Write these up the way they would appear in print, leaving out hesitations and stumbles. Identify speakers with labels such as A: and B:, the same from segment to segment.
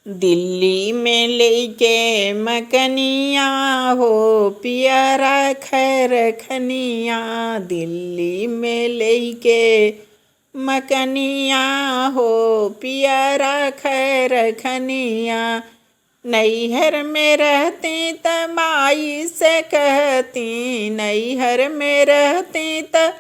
A: दिल्ली में लेके मकनिया हो पियरा खैर खनिया। दिल्ली में लेके मकनिया हो पियरा खैर खनिया। नैहर में रहती त माई से कहती, नैहर में रहती त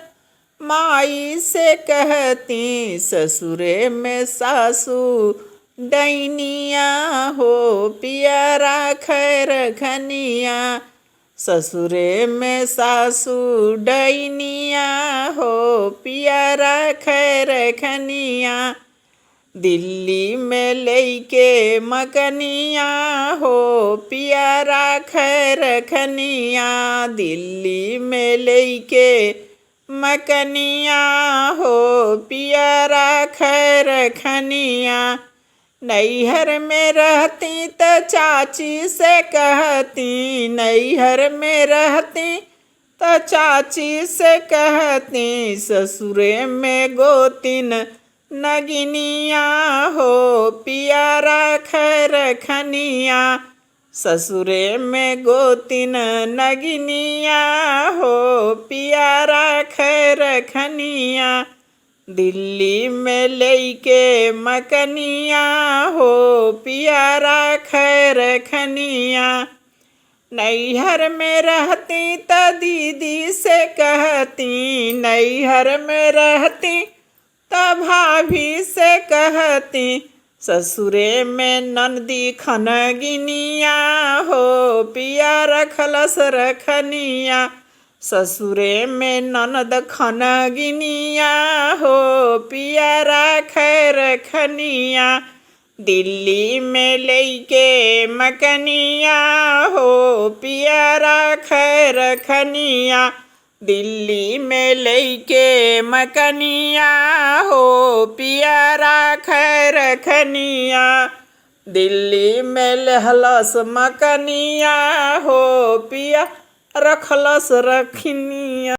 A: माई से कहती। ससुरे में सासू डैनिया हो पियरा खैर खनिया। ससुरे में सासू डैनिया हो पियरा खैर खनिया। दिल्ली में लेके मकनिया हो पियरा खैर खनिया। दिल्ली में लेके मकनिया हो पियरा खैर खनिया। नैहर में रहती त चाची से कहती, नैहर में रहती त चाची से कहती। ससुरे में गोतिन नगिनिया हो पियरा खैर खनिया। ससुरे में गोतिन नगिनिया हो पियरा खैर खनिया। दिल्ली में लेके मकनिया हो पियरा खैर खनिया। नैहर में रहती त दीदी से कहती, नैहर में रहती त भाभी से कहती। ससुरे में ननदी खनगिनिया हो पियरा खलस रखनिया। ससुरे में ननद खनगिनिया हो पियरा खैर खनिया। दिल्ली में लेके मकनिया हो पियरा खैर खनिया। दिल्ली में लेके मकनिया हो पियरा खैर खनिया। दिल्ली में लहलस मकनिया हो पिया रखलस रखनिया।